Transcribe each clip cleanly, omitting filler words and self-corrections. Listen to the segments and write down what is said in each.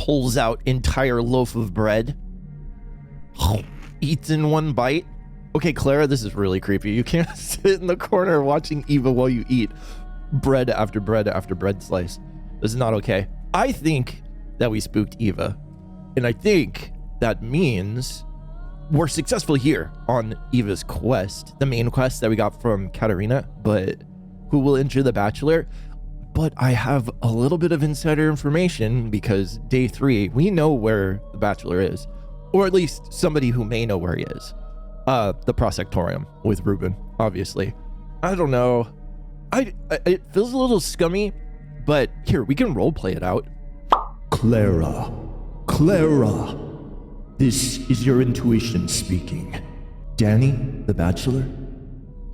pulls out entire loaf of bread, eats in one bite. Okay, Clara, this is really creepy. You can't sit in the corner watching Eva while you eat bread after bread after bread slice. This is not okay. I think that we spooked Eva, and I think that means we're successful here on Eva's quest, the main quest that we got from Katarina, but who will enter the Bachelor. But I have a little bit of insider information because day 3, we know where the Bachelor is, or at least somebody who may know where he is. The Prosectorium with Ruben, obviously. I don't know. It feels a little scummy, but here, we can roleplay it out. Clara. This is your intuition speaking. Danny, the Bachelor?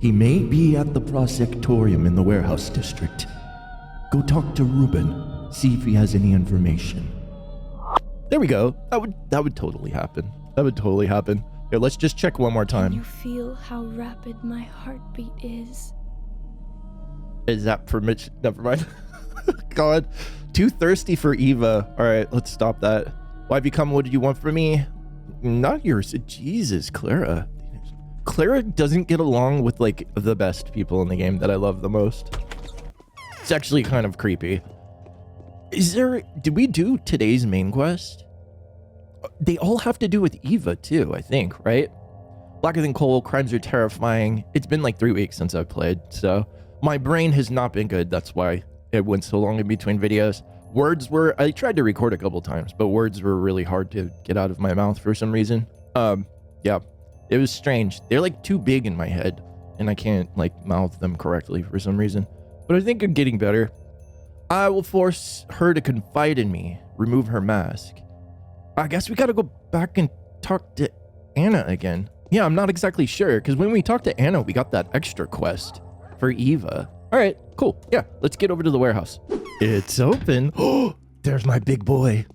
He may be at the Prosectorium in the warehouse district. Go talk to Ruben, see if he has any information. There we go. That would totally happen. That would totally happen. Here, let's just check one more time. Can you feel how rapid my heartbeat is? Is that permission? Never mind. God, too thirsty for Eva. All right, let's stop that. Why become? What did you want from me? Not yours. Jesus, Clara. Clara doesn't get along with like the best people in the game that I love the most. It's actually kind of creepy. Did we do today's main quest? They all have to do with Eva too, I think, right? Blacker than coal, crimes are terrifying. It's been like 3 weeks since I've played, so my brain has not been good. That's why it went so long in between videos. I tried to record a couple times, but words were really hard to get out of my mouth for some reason. Yeah, it was strange. They're like too big in my head and I can't like mouth them correctly for some reason. But I think I'm getting better. I will force her to confide in me, remove her mask. I guess we gotta go back and talk to Anna again. Yeah, I'm not exactly sure, because when we talked to Anna, we got that extra quest for Eva. All right, cool. Yeah, let's get over to the warehouse. It's open. Oh, there's my big boy.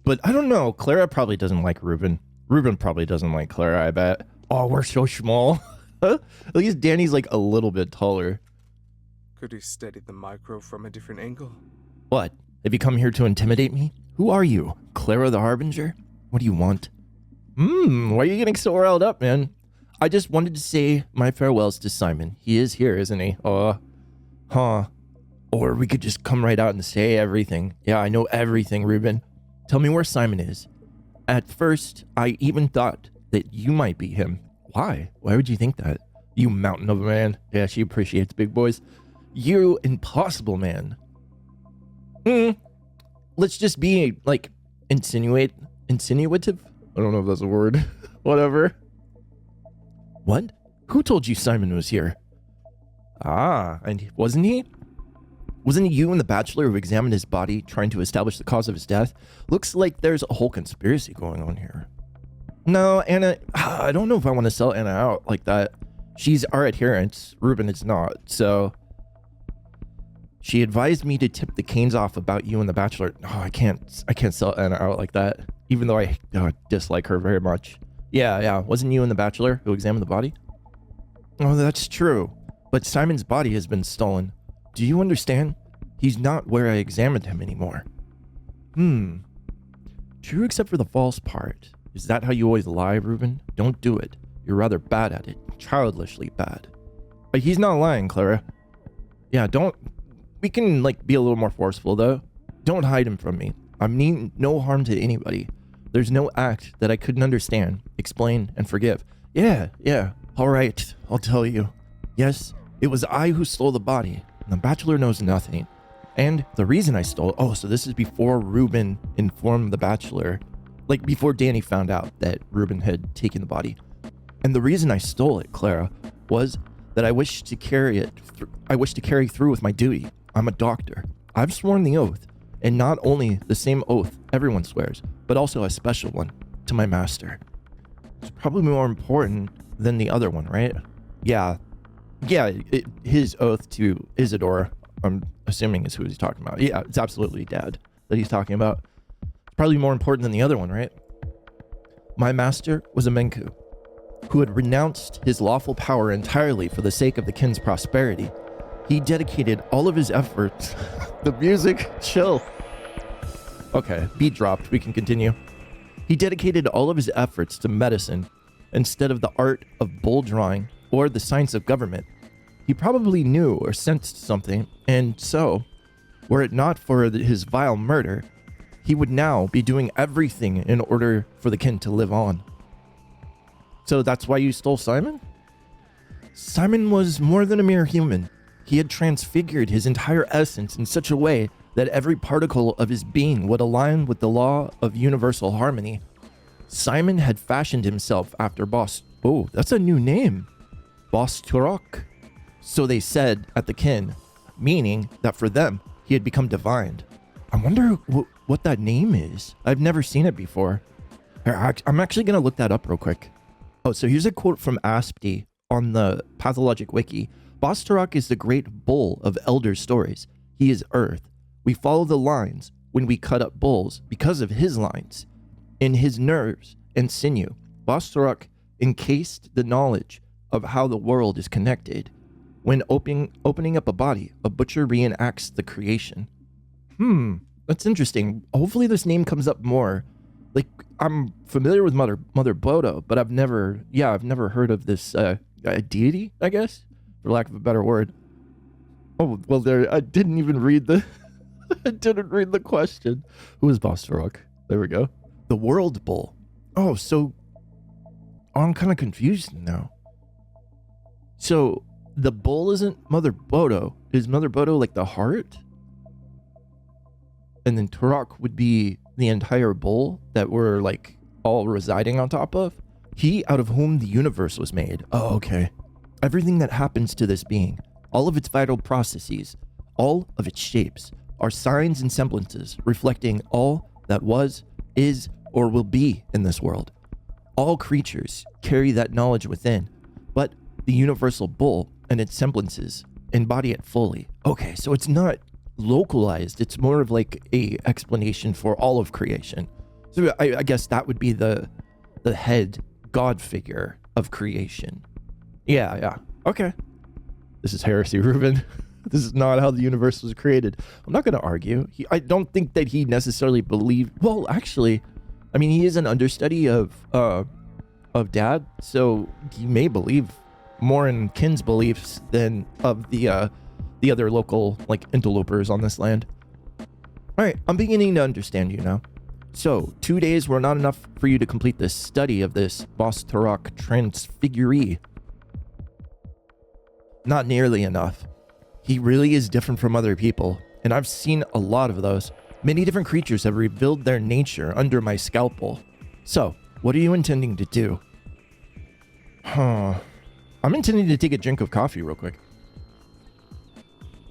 But I don't know. Clara probably doesn't like Ruben. Ruben probably doesn't like Clara, I bet. Oh, we're so small. At least Danny's like a little bit taller. Could he study the micro from a different angle? What? Have you come here to intimidate me? Who are you? Clara the Harbinger? What do you want? Why are you getting so riled up, man? I just wanted to say my farewells to Simon. He is here, isn't he? Huh. Or we could just come right out and say everything. Yeah, I know everything, Ruben. Tell me where Simon is. At first, I even thought that you might be him. Why? Why would you think that? You mountain of a man. Yeah, she appreciates big boys. You impossible man. Let's just be, like, insinuative? I don't know if that's a word. Whatever. What? Who told you Simon was here? And wasn't he? Wasn't it you and the Bachelor who examined his body, trying to establish the cause of his death? Looks like there's a whole conspiracy going on here. No, Anna, I don't know if I want to sell Anna out like that. She's our adherent. Ruben is not, so... She advised me to tip the Canes off about you and the Bachelor. Oh, I can't sell Anna out like that, even though I dislike her very much. Yeah. Wasn't you and the Bachelor who examined the body? Oh, that's true. But Simon's body has been stolen. Do you understand? He's not where I examined him anymore. True except for the false part. Is that how you always lie, Ruben? Don't do it. You're rather bad at it. Childishly bad. But he's not lying, Clara. Yeah, we can, like, be a little more forceful, though. Don't hide him from me. I mean no harm to anybody. There's no act that I couldn't understand, explain, and forgive. Yeah. All right, I'll tell you. Yes, it was I who stole the body. And the Bachelor knows nothing. And the reason I stole it... Oh, so this is before Ruben informed the Bachelor. Like, before Danny found out that Ruben had taken the body. And the reason I stole it, Clara, was that I wish to carry through with my duty. I'm a doctor. I've sworn the oath, and not only the same oath everyone swears, but also a special one to my master. It's probably more important than the other one, right? Yeah, his oath to Isidore, I'm assuming is who he's talking about. Yeah, it's absolutely Dad that he's talking about. It's probably more important than the other one, right? My master was a Menku, who had renounced his lawful power entirely for the sake of the kin's prosperity. He dedicated all of his efforts. The music, chill. Okay, B dropped. We can continue. He dedicated all of his efforts to medicine instead of the art of bull drawing or the science of government. He probably knew or sensed something, and so, were it not for his vile murder, he would now be doing everything in order for the kin to live on. So that's why you stole Simon? Simon was more than a mere human. He had transfigured his entire essence in such a way that every particle of his being would align with the law of universal harmony. Simon had fashioned himself after Boss... Oh, that's a new name. Boss Turok. So they said at the kin, meaning that for them, he had become divine. I wonder what that name is. I've never seen it before. I'm actually going to look that up real quick. Oh, so here's a quote from Aspty on the Pathologic wiki. Boss Turok is the great bull of elder stories. He is Earth. We follow the lines when we cut up bulls because of his lines. In his nerves and sinew, Boss Turok encased the knowledge of how the world is connected. When opening up a body, a butcher reenacts the creation. That's interesting. Hopefully this name comes up more. Like, I'm familiar with Mother Bodo, but I've never heard of this deity, I guess, for lack of a better word. Oh, well, I didn't even read the I didn't read the question. Who is Boss Turok? There we go. The World Bull. Oh, so I'm kind of confused now. So the bull isn't Mother Bodo. Is Mother Bodo like the heart? And then Turok would be the entire bull that we're like all residing on top of? He out of whom the universe was made. Oh, okay. Everything that happens to this being, all of its vital processes, all of its shapes, are signs and semblances reflecting all that was, is, or will be in this world. All creatures carry that knowledge within, but the universal bull and its semblances embody it fully. Okay, so it's not localized. It's more of like a explanation for all of creation. So I guess that would be the head god figure of creation. Yeah. Okay. This is heresy, Ruben. This is not how the universe was created. I'm not going to argue. I don't think that he necessarily believed... Well, actually, I mean, he is an understudy of Dad, so he may believe more in Kin's beliefs than of the other local, like, interlopers on this land. All right, I'm beginning to understand you now. So, 2 days were not enough for you to complete this study of this Boss Turok transfiguree. Not nearly enough. He really is different from other people, and I've seen a lot of those. Many different creatures have revealed their nature under my scalpel. So, what are you intending to do? I'm intending to take a drink of coffee real quick.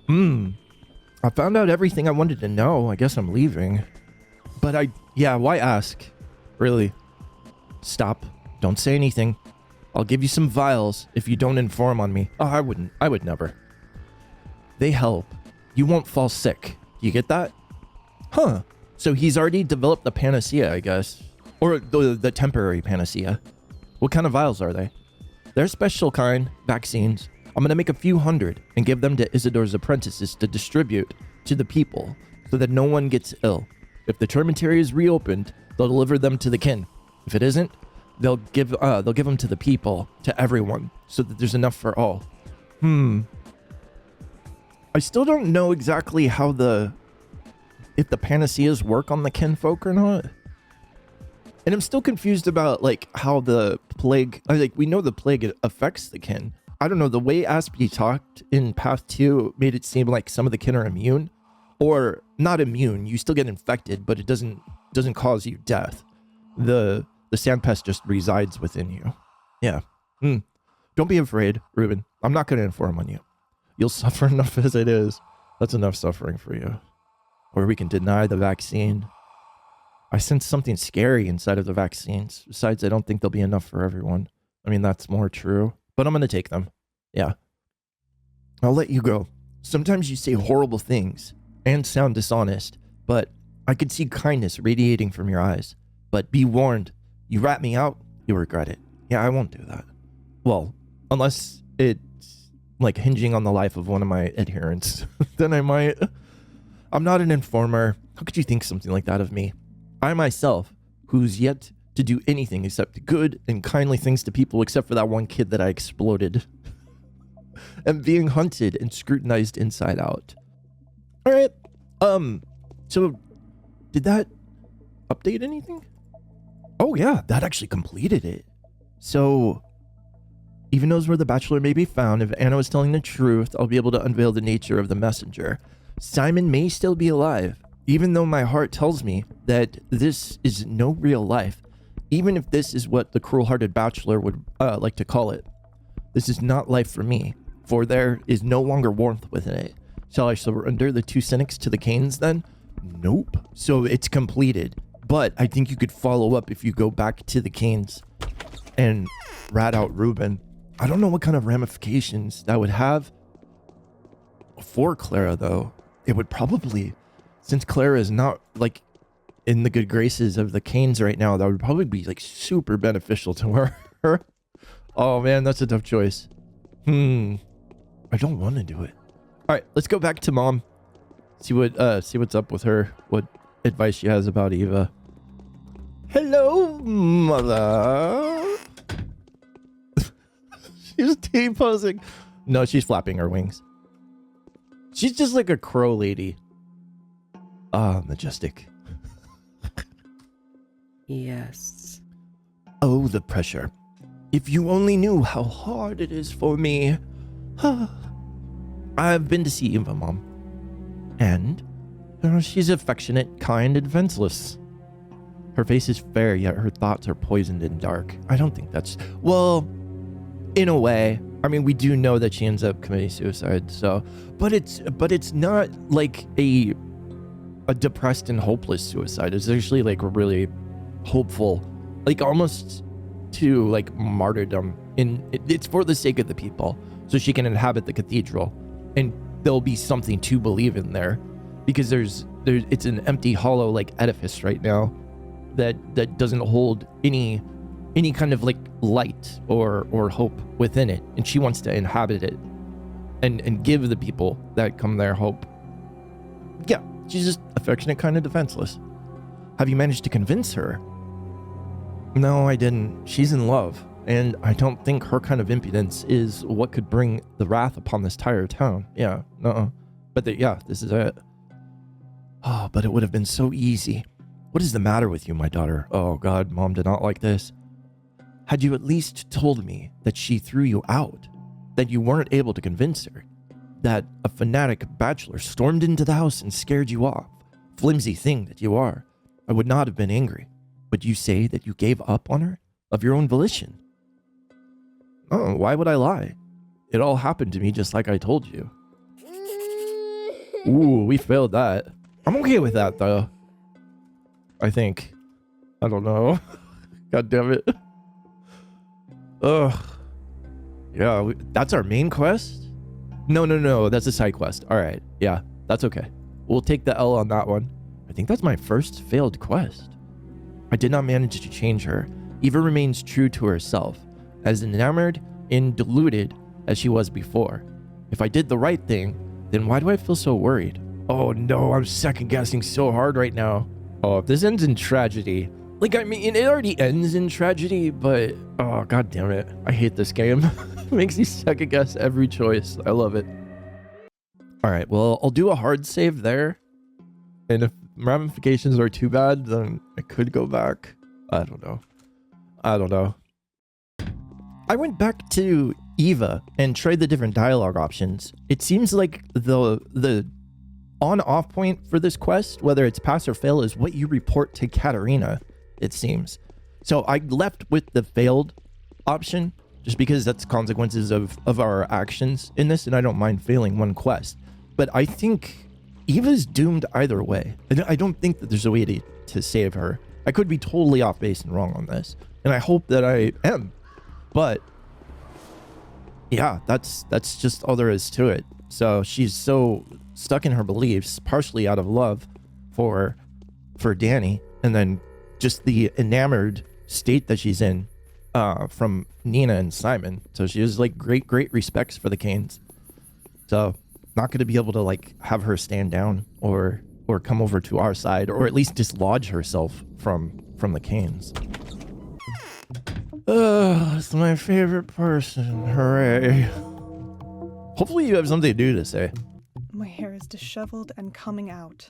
I found out everything I wanted to know. I guess I'm leaving. But why ask? Really? Stop. Don't say anything. I'll give you some vials if you don't inform on me. Oh, I wouldn't. I would never. They help. You won't fall sick. You get that? Huh. So he's already developed the panacea, I guess. Or the temporary panacea. What kind of vials are they? They're special kind, vaccines. I'm going to make a few hundred and give them to Isidore's apprentices to distribute to the people so that no one gets ill. If the termitary is reopened, they'll deliver them to the kin. If it isn't, they'll give them to the people, to everyone, so that there's enough for all. I still don't know exactly how if the panaceas work on the kinfolk or not. And I'm still confused about like how the plague, we know the plague affects the kin. I don't know, the way Aspie talked in Path 2 made it seem like some of the kin are immune. Or not immune, you still get infected, but it doesn't cause you death. The sandpest just resides within you. Yeah. Don't be afraid, Ruben. I'm not going to inform on you. You'll suffer enough as it is. That's enough suffering for you. Or we can deny the vaccine. I sense something scary inside of the vaccines. Besides, I don't think there'll be enough for everyone. I mean, that's more true. But I'm going to take them. Yeah. I'll let you go. Sometimes you say horrible things and sound dishonest, but I could see kindness radiating from your eyes. But be warned, you rat me out, you'll regret it. Yeah, I won't do that. Well, unless it's like hinging on the life of one of my adherents, then I might. I'm not an informer. How could you think something like that of me? I myself, who's yet to do anything except good and kindly things to people, except for that one kid that I exploded, am being hunted and scrutinized inside out. All right. So did that update anything? Oh yeah, that actually completed it. So even knows where the bachelor may be found. If Anna was telling the truth, I'll be able to unveil the nature of the messenger. Simon may still be alive, even though my heart tells me that this is no real life. Even if this is what the cruel-hearted bachelor would like to call it. This is not life for me, for there is no longer warmth within it. Shall I surrender the 2 cynics to the Canes then? Nope. So it's completed. But I think you could follow up if you go back to the Canes and rat out Ruben. I don't know what kind of ramifications that would have for Clara, though. It would probably, since Clara is not like in the good graces of the Canes right now, that would probably be like super beneficial to her. Oh man, that's a tough choice. I don't want to do it. All right, let's go back to Mom. See what's up with her. What advice she has about Eva. Hello, Mother. She's T-posing. No, she's flapping her wings. She's just like a crow lady. Ah, majestic. Yes. Oh, the pressure. If you only knew how hard it is for me. I've been to see Eva, Mom. And she's affectionate, kind, and defenseless. Her face is fair, yet her thoughts are poisoned and dark. I don't think that's... Well, in a way. I mean, we do know that she ends up committing suicide, so... But it's not like a depressed and hopeless suicide. It's actually like really hopeful. Like almost to like martyrdom. It's for the sake of the people. So she can inhabit the cathedral. And there'll be something to believe in there. Because it's an empty, hollow like edifice right now that doesn't hold any kind of like light or hope within it, and she wants to inhabit it and give the people that come there hope. Yeah, she's just affectionate, kind of defenseless. Have you managed to convince her? No, I didn't. She's in love, and I don't think her kind of impudence is what could bring the wrath upon this entire town. Yeah, but this is it. Oh, but it would have been so easy. What is the matter with you, my daughter? Oh God, Mom did not like this. Had you at least told me that she threw you out, that you weren't able to convince her, that a fanatic bachelor stormed into the house and scared you off, flimsy thing that you are, I would not have been angry. But you say that you gave up on her of your own volition. Oh, why would I lie? It all happened to me just like I told you. Ooh, we failed that. I'm okay with that though. I think. I don't know. God damn it. Ugh. Yeah, that's our main quest? No. That's a side quest. All right. Yeah, that's okay. We'll take the L on that one. I think that's my first failed quest. I did not manage to change her. Eva remains true to herself, as enamored and deluded as she was before. If I did the right thing, then why do I feel so worried? Oh no, I'm second guessing so hard right now. Oh, if this ends in tragedy, like, I mean, it already ends in tragedy, but oh, God damn it. I hate this game. It makes you second guess every choice. I love it. All right, well, I'll do a hard save there. And if ramifications are too bad, then I could go back. I don't know. I went back to Eva and tried the different dialogue options. It seems like the on-off point for this quest, whether it's pass or fail, is what you report to Katarina, it seems. So I left with the failed option just because that's consequences of our actions in this, and I don't mind failing one quest. But I think Eva's doomed either way. I don't think that there's a way to save her. I could be totally off base and wrong on this, and I hope that I am. But yeah, that's just all there is to it. So she's so stuck in her beliefs, partially out of love for Danny, and then just the enamored state that she's in from Nina and Simon. So she has like great respects for the Canes. So not going to be able to like have her stand down or or come over to our side, or at least dislodge herself from the Canes. It's my favorite person. Hooray. Hopefully you have something to do to say. My hair is disheveled and coming out.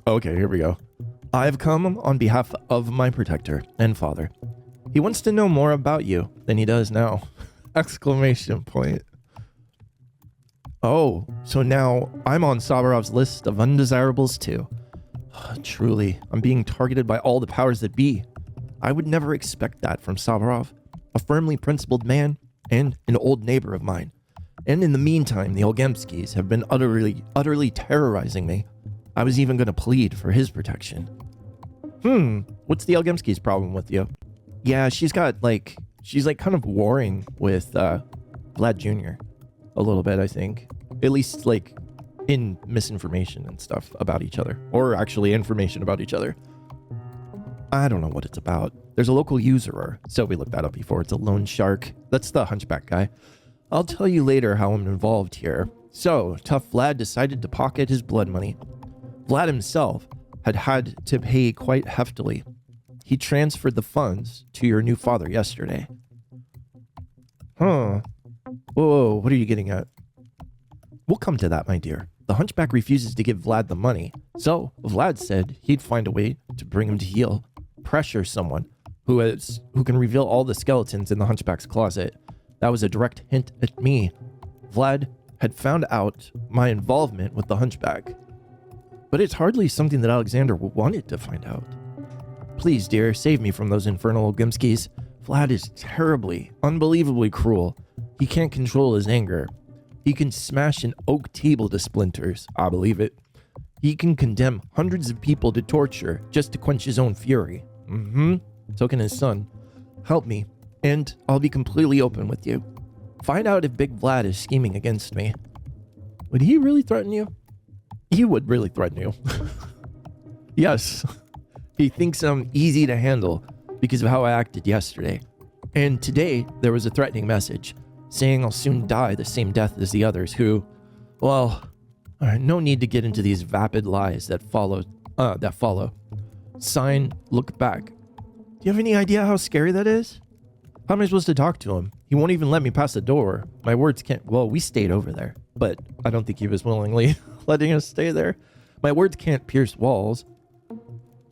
Okay, here we go. I've come on behalf of my protector and father. He wants to know more about you than he does now. Exclamation point. Oh, so now I'm on Sabarov's list of undesirables too. Truly, I'm being targeted by all the powers that be. I would never expect that from Sabarov, a firmly principled man and an old neighbor of mine. And in the meantime, the Olgemskis have been utterly terrorizing me. I was even going to plead for his protection. What's the Olgemskis' problem with you? Yeah, she's kind of warring with Vlad Jr. a little bit, I think. At least like in misinformation and stuff about each other, or actually information about each other. I don't know what it's about. There's a local usurer, so we looked that up before. It's a loan shark. That's the hunchback guy. I'll tell you later how I'm involved here. So, tough Vlad decided to pocket his blood money. Vlad himself had to pay quite heftily. He transferred the funds to your new father yesterday. Whoa, what are you getting at? We'll come to that, my dear. The hunchback refuses to give Vlad the money, so Vlad said he'd find a way to bring him to heel. Pressure someone who can reveal all the skeletons in the hunchback's closet. That was a direct hint at me. Vlad had found out my involvement with the hunchback. But it's hardly something that Alexander wanted to find out. Please, dear, save me from those infernal Gimskis. Vlad is terribly, unbelievably cruel. He can't control his anger. He can smash an oak table to splinters. I believe it. He can condemn hundreds of people to torture just to quench his own fury. So can his son. Help me, and I'll be completely open with you. Find out if Big Vlad is scheming against me. Would he really threaten you? He would really threaten you. Yes. He thinks I'm easy to handle because of how I acted yesterday. And today, there was a threatening message saying I'll soon die the same death as the others who, well, no need to get into these vapid lies that follow. Sign, look back. Do you have any idea how scary that is? How am I supposed to talk to him? He won't even let me pass the door. My words can't... Well, we stayed over there, but I don't think he was willingly letting us stay there. My words can't pierce walls.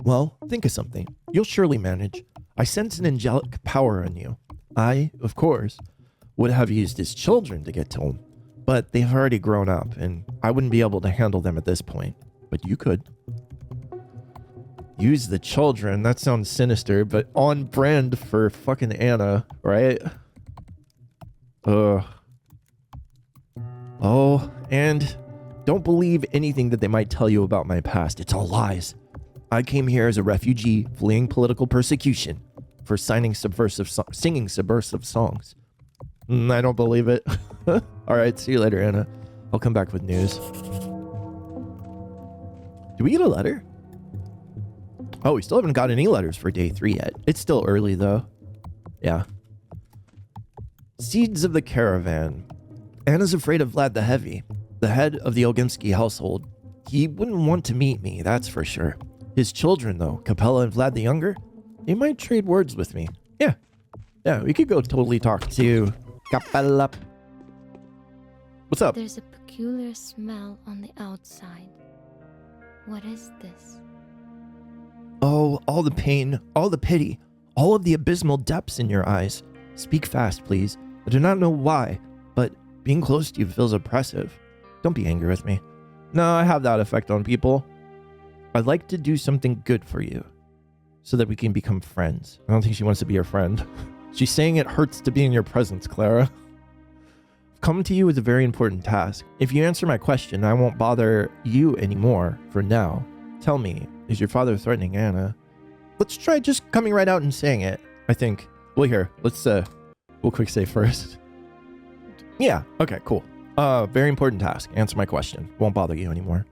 Well, think of something. You'll surely manage. I sense an angelic power in you. I, of course, would have used his children to get to him, but they've already grown up, and I wouldn't be able to handle them at this point. But you could. Use the children. That sounds sinister, but on brand for fucking Anna, right? Oh, and don't believe anything that they might tell you about my past. It's all lies. I came here as a refugee fleeing political persecution for singing subversive songs. I don't believe it. All right, see you later, Anna. I'll come back with news. Do we get a letter? Oh, we still haven't got any letters for day 3 yet. It's still early, though. Yeah. Seeds of the caravan. Anna's afraid of Vlad the Heavy, the head of the Olginsky household. He wouldn't want to meet me, that's for sure. His children, though, Capella and Vlad the Younger, they might trade words with me. Yeah, we could go totally talk to Capella. What's up? There's a peculiar smell on the outside. What is this? Oh, all the pain, all the pity, all of the abysmal depths in your eyes. Speak fast, please. I do not know why, but being close to you feels oppressive. Don't be angry with me. No, I have that effect on people. I'd like to do something good for you so that we can become friends. I don't think she wants to be your friend. She's saying it hurts to be in your presence, Clara. I've come to you with a very important task. If you answer my question, I won't bother you anymore for now. Tell me, is your father threatening Anna? Let's try just coming right out and saying it, I think. Well, here, we'll quick say first. Yeah, okay, cool. Very important task. Answer my question. Won't bother you anymore.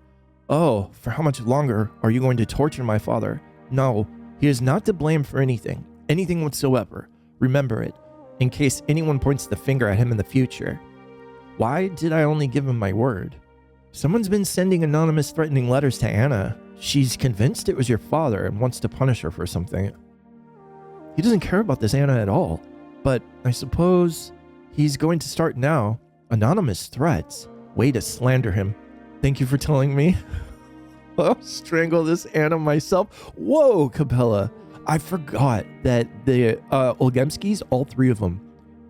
Oh, for how much longer are you going to torture my father? No, he is not to blame for anything whatsoever. Remember it, in case anyone points the finger at him in the future. Why did I only give him my word? Someone's been sending anonymous threatening letters to Anna. She's convinced it was your father and wants to punish her for something. He doesn't care about this Anna at all, but I suppose he's going to start now. Anonymous threats. Way to slander him. Thank you for telling me. I'll strangle this Anna myself. Whoa, Capella. I forgot that the Olgemskis, all three of them,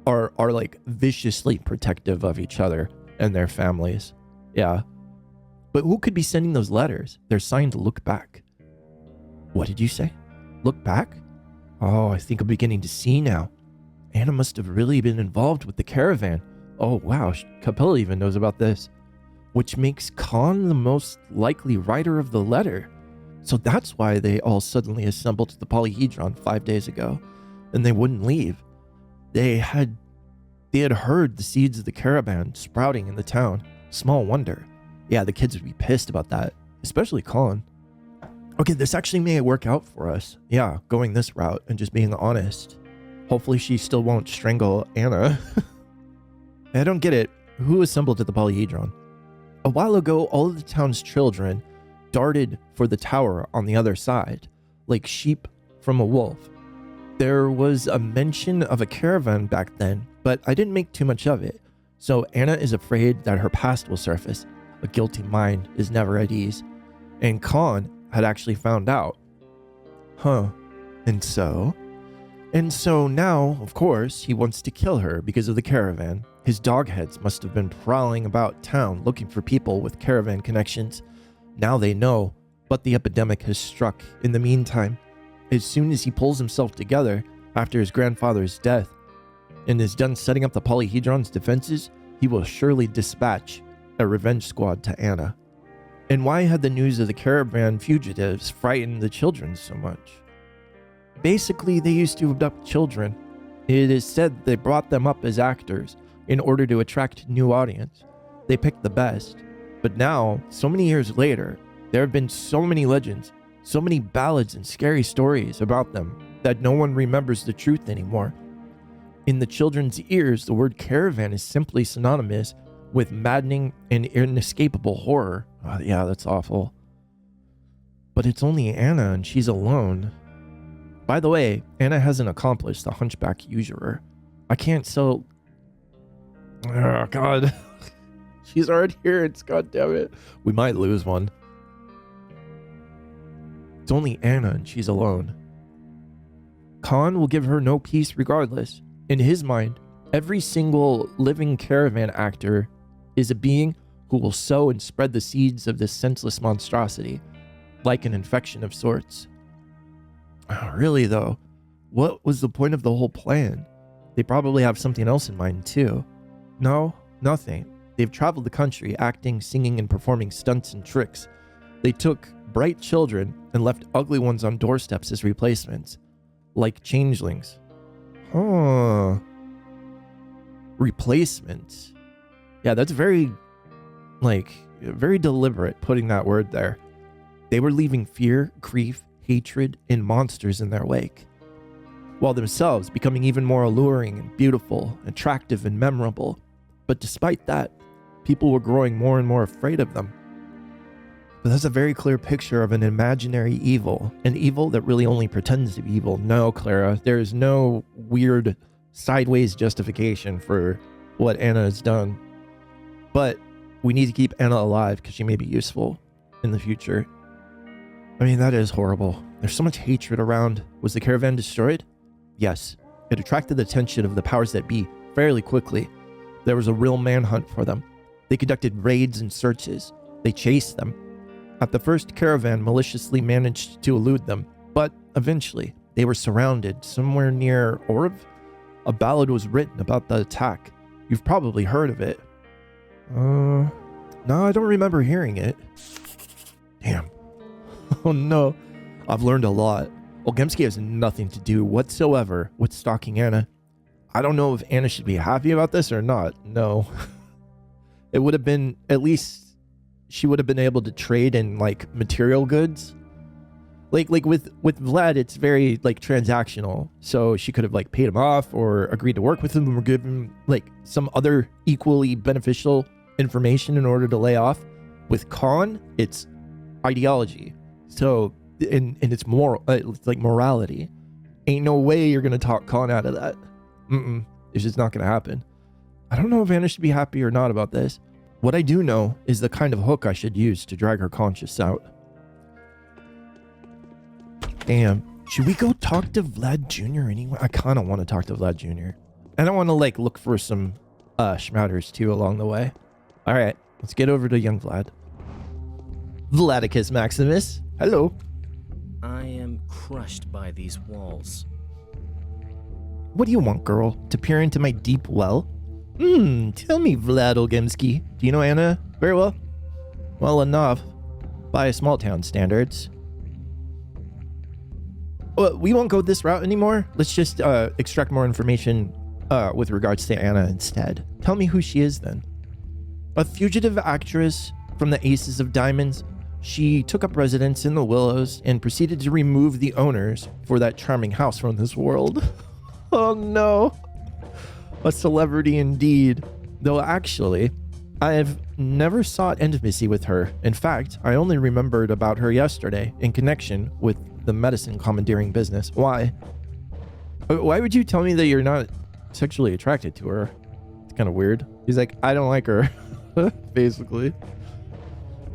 are like viciously protective of each other and their families. Yeah. But who could be sending those letters? They're signed Look Back. What did you say? Look back? Oh, I think I'm beginning to see now. Anna must have really been involved with the caravan. Oh, wow. Capella even knows about this. Which makes Khan the most likely writer of the letter. So that's why they all suddenly assembled at the Polyhedron 5 days ago, and they wouldn't leave. They had heard the seeds of the caravan sprouting in the town. Small wonder. Yeah, the kids would be pissed about that, especially Khan. Okay, this actually may work out for us. Yeah, going this route and just being honest. Hopefully she still won't strangle Anna. I don't get it. Who assembled at the Polyhedron? A while ago, all of the town's children darted for the tower on the other side, like sheep from a wolf. There was a mention of a caravan back then, but I didn't make too much of it. So Anna is afraid that her past will surface. A guilty mind is never at ease. And Khan had actually found out. Huh. And so now, of course, he wants to kill her because of the caravan. His dogheads must have been prowling about town looking for people with caravan connections. Now they know, but the epidemic has struck in the meantime. As soon as he pulls himself together after his grandfather's death and is done setting up the Polyhedron's defenses, he will surely dispatch a revenge squad to Anna. And why had the news of the caravan fugitives frightened the children so much? Basically, they used to abduct children. It is said they brought them up as actors in order to attract new audience. They picked the best. But now, so many years later, there have been so many legends, so many ballads and scary stories about them that no one remembers the truth anymore. In the children's ears, the word caravan is simply synonymous with maddening and inescapable horror. Oh, yeah, that's awful. But it's only Anna and she's alone. By the way, Anna hasn't accomplished the hunchback usurer. I can't sell... Oh, God. She's already here. It's goddamn it. We might lose one. It's only Anna and she's alone. Khan will give her no peace regardless. In his mind, every single living caravan actor is a being who will sow and spread the seeds of this senseless monstrosity, like an infection of sorts. Oh, really though, what was the point of the whole plan? They probably have something else in mind too. No, nothing. They've traveled the country acting, singing, and performing stunts and tricks. They took bright children and left ugly ones on doorsteps as replacements, like changelings. Huh. Replacements. Yeah, that's very deliberate putting that word there. They were leaving fear, grief, hatred, and monsters in their wake, while themselves becoming even more alluring and beautiful, attractive and memorable. But despite that, people were growing more and more afraid of them. But that's a very clear picture of an imaginary evil, an evil that really only pretends to be evil. No, Clara, there is no weird sideways justification for what Anna has done. But we need to keep Anna alive because she may be useful in the future. I mean, that is horrible. There's so much hatred around. Was the caravan destroyed? Yes. It attracted the attention of the powers that be fairly quickly. There was a real manhunt for them. They conducted raids and searches. They chased them. At the first, caravan maliciously managed to elude them, but eventually they were surrounded somewhere near Orv. A ballad was written about the attack. You've probably heard of it. No, I don't remember hearing it. Damn. Oh no. I've learned a lot. Olgemski has nothing to do whatsoever with stalking Anna. I don't know if Anna should be happy about this or not. No. It would have been, at least she would have been able to trade in like material goods. Like with Vlad, it's very like transactional. So she could have like paid him off or agreed to work with him or give him like some other equally beneficial information in order to lay off. With Khan, it's ideology. So, and it's moral, it's like morality. Ain't no way you're gonna talk Khan out of that. It's just not gonna happen. I don't know if Anna should be happy or not about this. What I do know is the kind of hook I should use to drag her conscience out. Damn. Should we go talk to Vlad Jr. anyway? I kind of want to talk to Vlad Jr. And I want to like look for some schmatters too along the way. All right, let's get over to young Vlad. Vladicus Maximus, hello. I am crushed by these walls. What do you want, girl? To peer into my deep well? Tell me, Vlad Olgemski. Do you know Anna very well? Well enough, by small town standards. Well, we won't go this route anymore. Let's just extract more information with regards to Anna instead. Tell me who she is then. A fugitive actress from the Aces of Diamonds. She took up residence in the Willows and proceeded to remove the owners for that charming house from this world. Oh no. A celebrity indeed. Though actually, I've never sought intimacy with her. In fact, I only remembered about her yesterday in connection with the medicine commandeering business. Why? Why would you tell me that you're not sexually attracted to her? It's kind of weird. He's like, I don't like her, basically.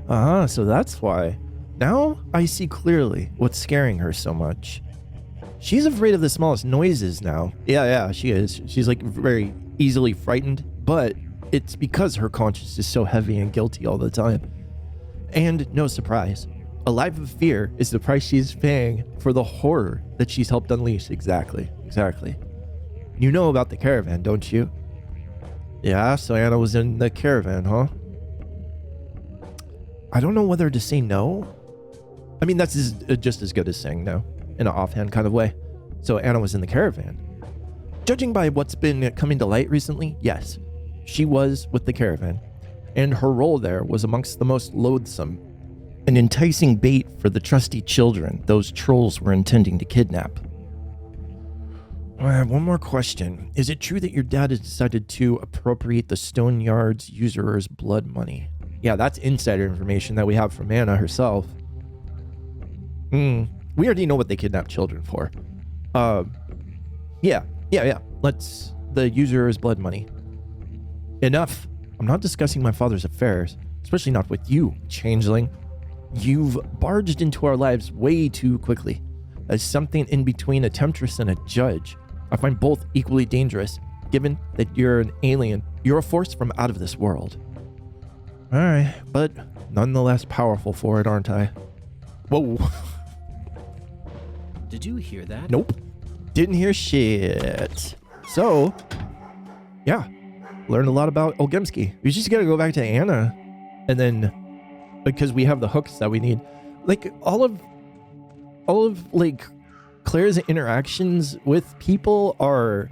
So that's why. Now I see clearly what's scaring her so much. She's afraid of the smallest noises now. Yeah, she is. She's like very easily frightened, but it's because her conscience is so heavy and guilty all the time. And no surprise, a life of fear is the price she's paying for the horror that she's helped unleash. Exactly. You know about the caravan, don't you? Yeah, so Anna was in the caravan, huh? I don't know whether to say no. I mean, that's just as good as saying no, in an offhand kind of way. So Anna was in the caravan. Judging by what's been coming to light recently, yes, she was with the caravan. And her role there was amongst the most loathsome. An enticing bait for the trusty children those trolls were intending to kidnap. I have one more question. Is it true that your dad has decided to appropriate the Stone Yard's usurer's blood money? Yeah, that's insider information that we have from Anna herself. We already know what they kidnap children for. Yeah. Let's the usurer's blood money. Enough. I'm not discussing my father's affairs, especially not with you, changeling. You've barged into our lives way too quickly. As something in between a temptress and a judge. I find both equally dangerous, given that you're an alien. You're a force from out of this world. Alright, but nonetheless powerful for it, aren't I? Whoa. Did you hear that? Nope. Didn't hear shit. So, yeah. Learned a lot about Olgemski. We just gotta go back to Anna. And then, because we have the hooks that we need. Like, all of like, Claire's interactions with people are,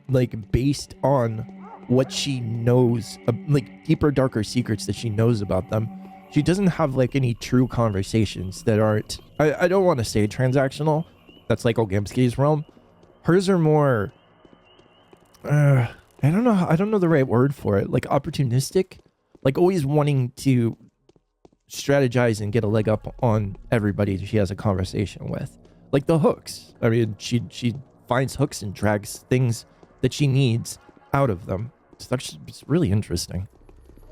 like, based on what she knows, like deeper, darker secrets that she knows about them. She doesn't have like any true conversations that aren't, I don't want to say transactional. That's like Olgemski's realm. Hers are more, I don't know the right word for it. Like opportunistic, like always wanting to strategize and get a leg up on everybody she has a conversation with. Like the hooks. I mean, she finds hooks and drags things that she needs out of them. It's really interesting.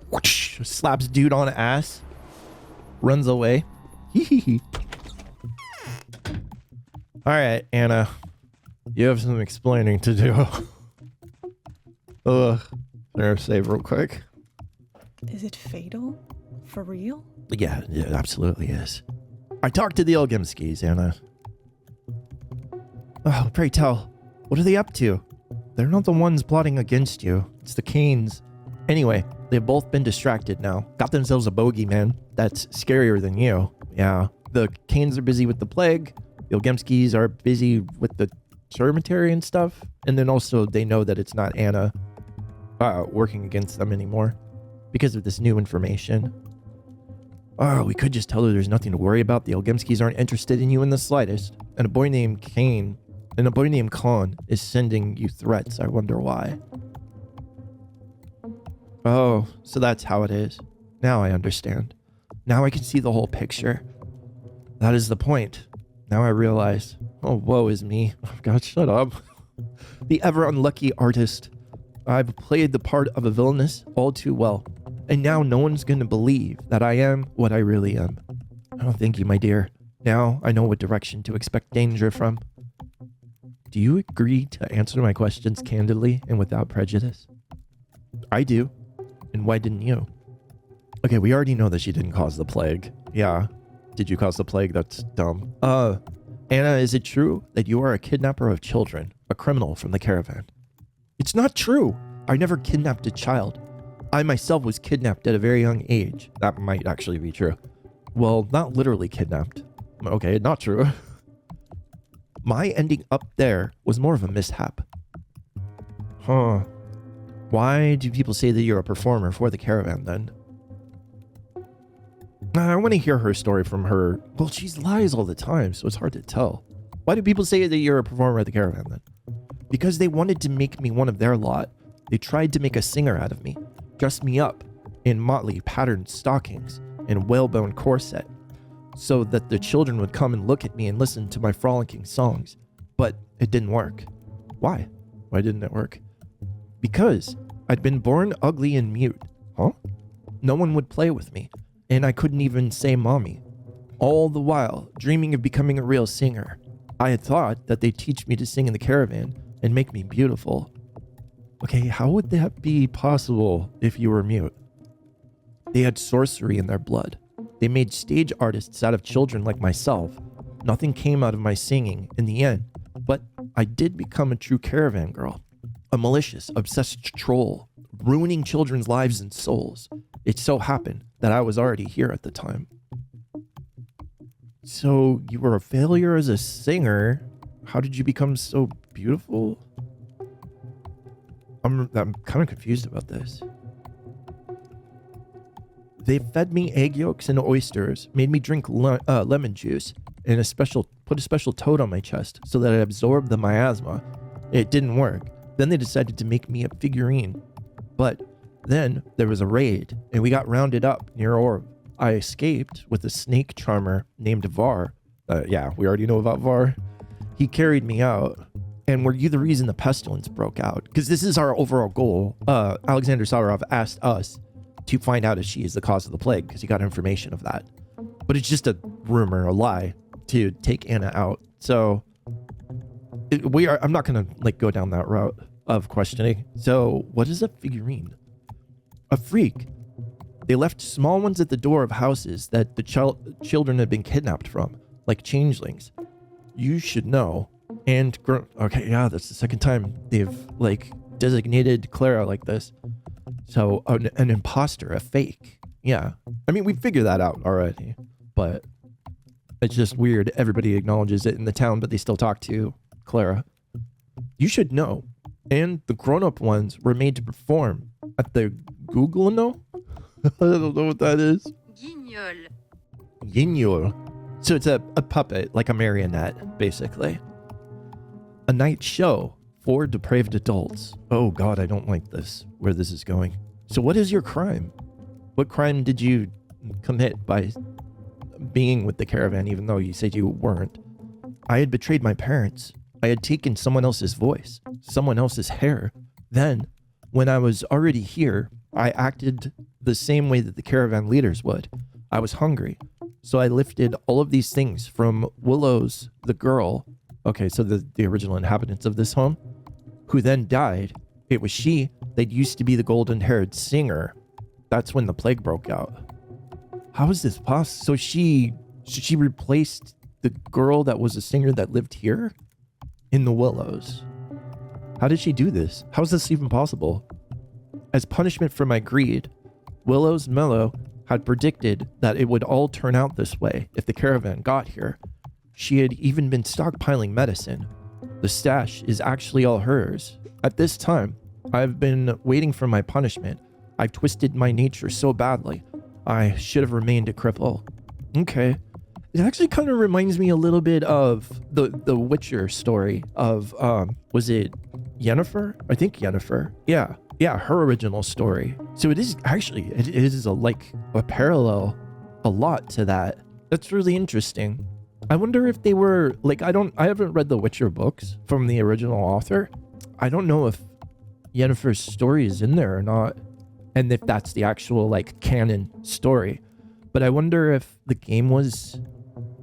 Whoosh, slaps dude on ass. Runs away. Alright, Anna. You have some explaining to do. Nerve save real quick. Is it fatal? For real? Yeah, it absolutely is. I talked to the Olgemskis, Anna. Oh, pray tell. What are they up to? They're not the ones plotting against you. It's the Canes. Anyway, they've both been distracted now. Got themselves a bogeyman that's scarier than you. Yeah, the Canes are busy with the plague. The Olgemskis are busy with the cemetery and stuff. And then also they know that it's not Anna working against them anymore because of this new information. Oh, we could just tell her there's nothing to worry about. The Olgemskis aren't interested in you in the slightest. And a boy named Kane and a boy named Khan is sending you threats. I wonder why. Oh, so that's how it is. Now I understand. Now I can see the whole picture. That is the point. Now I realize, oh, woe is me. Oh, God, shut up. The ever unlucky artist. I've played the part of a villainess all too well. And now no one's going to believe that I am what I really am. Oh, thank you, my dear. Now I know what direction to expect danger from. Do you agree to answer my questions candidly and without prejudice? I do. And why didn't you? Okay, we already know that she didn't cause the plague. Yeah. Did you cause the plague? That's dumb. Anna, is it true that you are a kidnapper of children, a criminal from the caravan? It's not true. I never kidnapped a child. I myself was kidnapped at a very young age. That might actually be true. Well, not literally kidnapped. Okay, not true. My ending up there was more of a mishap. Huh. Why do people say that you're a performer for the caravan then? I want to hear her story from her. Well, she lies all the time, so it's hard to tell. Why do people say that you're a performer at the caravan then? Because they wanted to make me one of their lot. They tried to make a singer out of me, dress me up in motley patterned stockings and whalebone corset, so that the children would come and look at me and listen to my frolicking songs. But it didn't work. Why? Why didn't it work? Because I'd been born ugly and mute. Huh? No one would play with me, and I couldn't even say mommy. All the while, dreaming of becoming a real singer. I had thought that they'd teach me to sing in the caravan and make me beautiful. Okay, how would that be possible if you were mute? They had sorcery in their blood. They made stage artists out of children like myself. Nothing came out of my singing in the end, but I did become a true caravan girl. A malicious, obsessed troll, ruining children's lives and souls. It so happened that I was already here at the time. So you were a failure as a singer. How did you become so beautiful? I'm kind of confused about this. They fed me egg yolks and oysters, made me drink lemon juice, and put a special toad on my chest so that I absorbed the miasma. It didn't work. Then they decided to make me a figurine. But then there was a raid, and we got rounded up near Orb. I escaped with a snake charmer named Var. Yeah, we already know about Var. He carried me out. And were you the reason the pestilence broke out? Because this is our overall goal. Alexander Saurov asked us to find out if she is the cause of the plague, because he got information of that. But it's just a rumor, a lie, to take Anna out. So I'm not gonna go down that route of questioning. So what is a figurine? A freak. They left small ones at the door of houses that the children had been kidnapped from, like changelings. You should know. And okay, yeah, that's the second time they've designated Clara like this. So an imposter, a fake. Yeah, I mean, we figured that out already, but it's just weird. Everybody acknowledges it in the town, but they still talk to Clara. You should know. And the grown-up ones were made to perform at the Googlano? I don't know what that is. Guignol. Guignol. So it's a puppet, like a marionette, basically. A night show for depraved adults. Oh God, I don't like this, where this is going. So what is your crime? What crime did you commit by being with the caravan, even though you said you weren't? I had betrayed my parents. I had taken someone else's voice, someone else's hair. Then, when I was already here, I acted the same way that the caravan leaders would. I was hungry. So I lifted all of these things from Willow's, the girl. Okay, so the original inhabitants of this home, who then died. It was she that used to be the golden-haired singer. That's when the plague broke out. How is this possible? So she replaced the girl that was a singer that lived here in the Willows. How did she do this? How is this even possible? As punishment for my greed, Willow's Mellow had predicted that it would all turn out this way if the caravan got here. She had even been stockpiling medicine. The stash is actually all hers. At this time, I've been waiting for my punishment. I've twisted my nature so badly. I should have remained a cripple. Okay. It actually kind of reminds me a little bit of the Witcher story of, was it Yennefer? I think Yennefer. Yeah, her original story. So it is actually, it is a parallel a lot to that. That's really interesting. I wonder if they were like, I haven't read the Witcher books from the original author. I don't know if Yennefer's story is in there or not, and if that's the actual like canon story. But I wonder if the game was,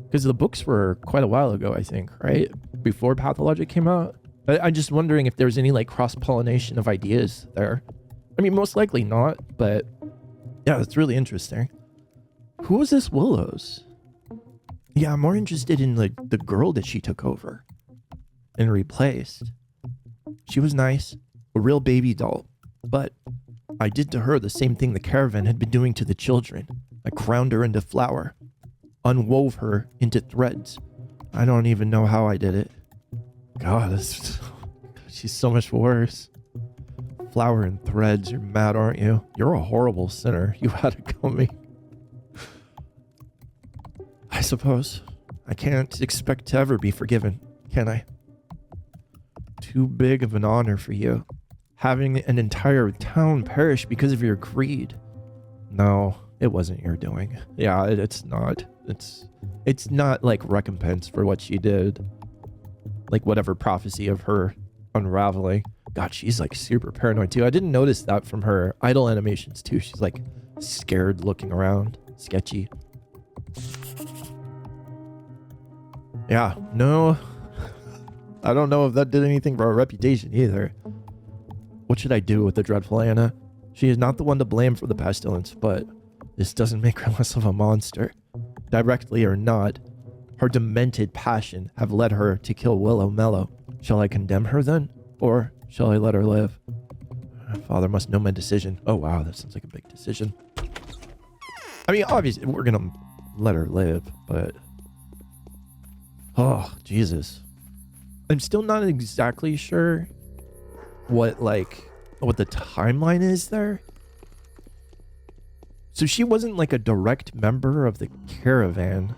because the books were quite a while ago, I think, right? Before Pathologic came out. I'm just wondering if there's any like cross-pollination of ideas there. I mean, most likely not, but yeah, that's really interesting. Who was this Willows? Yeah, I'm more interested in like the girl that she took over and replaced. She was nice, a real baby doll, but I did to her the same thing the caravan had been doing to the children. I ground her into flour, unwove her into threads. I don't even know how I did it. God, she's so much worse. Flour and threads, you're mad, aren't you? You're a horrible sinner. You had to kill me. I suppose. I can't expect to ever be forgiven, can I? Too big of an honor for you. Having an entire town perish because of your greed. No, it wasn't your doing. Yeah, it's not. It's not like recompense for what she did. Like whatever prophecy of her unraveling. God, she's like super paranoid too. I didn't notice that from her idle animations too. She's like scared looking around. Sketchy. Yeah, no. I don't know if that did anything for her reputation either. What should I do with the dreadful Anna? She is not the one to blame for the pestilence, but this doesn't make her less of a monster. Directly or not, her demented passion have led her to kill Willow Mellow. Shall I condemn her then? Or shall I let her live? Father must know my decision. Oh wow, that sounds like a big decision. I mean, obviously, we're gonna let her live, but... Oh, Jesus. I'm still not exactly sure what the timeline is there. So she wasn't like a direct member of the caravan,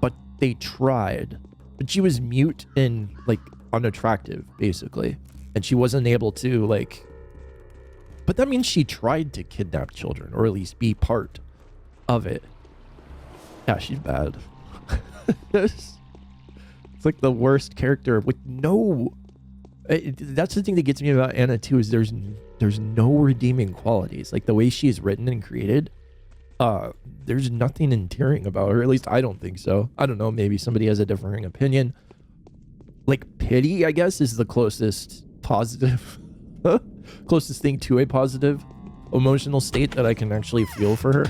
but they tried. But she was mute and like unattractive, basically. And she wasn't able to like... But that means she tried to kidnap children, or at least be part of it. Yeah, she's bad. It's like the worst character with no... That's the thing that gets me about Anna too, is there's no redeeming qualities. Like the way she's written and created, there's nothing endearing about her. At least I don't think so. I don't know, maybe somebody has a differing opinion. Like pity, I guess, is the closest positive, closest thing to a positive emotional state that I can actually feel for her.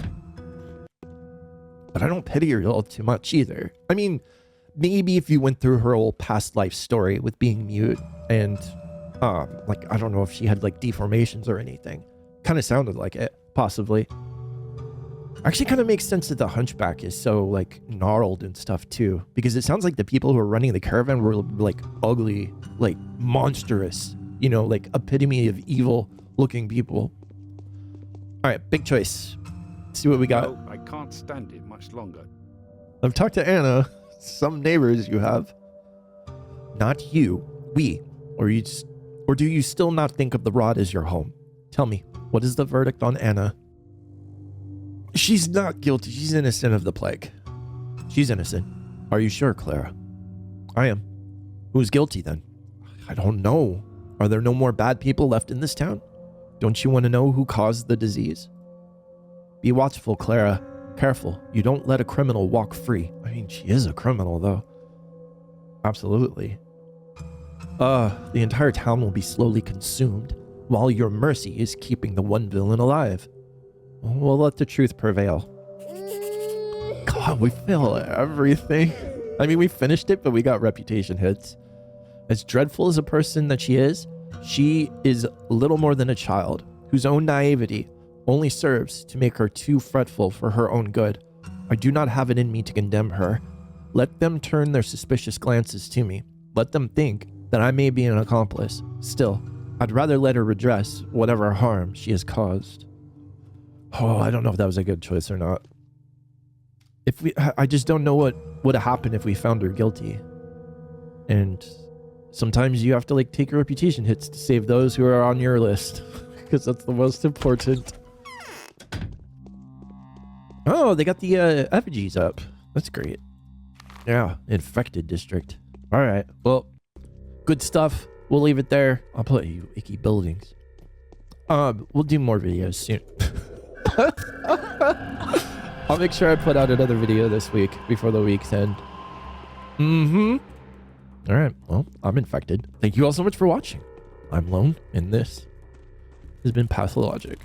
But I don't pity her all too much either. I mean, maybe if you went through her whole past life story with being mute and like, I don't know if she had like deformations or anything. Kind of sounded like it, possibly. Actually kind of makes sense that the hunchback is so like gnarled and stuff too, because it sounds like the people who are running the caravan were like ugly, like monstrous, you know, like epitome of evil looking people. All right, big choice. Let's see what we got. No, I can't stand it much longer. I've talked to Anna. Some neighbors you have. Not you. We. Or do you still not think of the rod as your home? Tell me, what is the verdict on Anna? She's not guilty. She's innocent of the plague. She's innocent. Are you sure, Clara? I am. Who's guilty then? I don't know. Are there no more bad people left in this town? Don't you want to know who caused the disease? Be watchful, Clara. Careful. You don't let a criminal walk free. I mean, she is a criminal, though. Absolutely. The entire town will be slowly consumed, while your mercy is keeping the one villain alive. We'll let the truth prevail. God, we fail at everything. I mean, we finished it, but we got reputation hits. As dreadful as a person that she is little more than a child, whose own naivety only serves to make her too fretful for her own good. I do not have it in me to condemn her. Let them turn their suspicious glances to me. Let them think that I may be an accomplice. Still, I'd rather let her redress whatever harm she has caused. Oh, I don't know if that was a good choice or not. I just don't know what would have happened if we found her guilty. And sometimes you have to like take reputation hits to save those who are on your list, because that's the most important. Oh, they got the effigies up. That's great. Yeah, infected district. All right. Well, good stuff. We'll leave it there. I'll play you icky buildings. We'll do more videos soon. I'll make sure I put out another video this week before the week's end. All right. Well, I'm infected. Thank you all so much for watching. I'm Lone, and this has been Pathologic.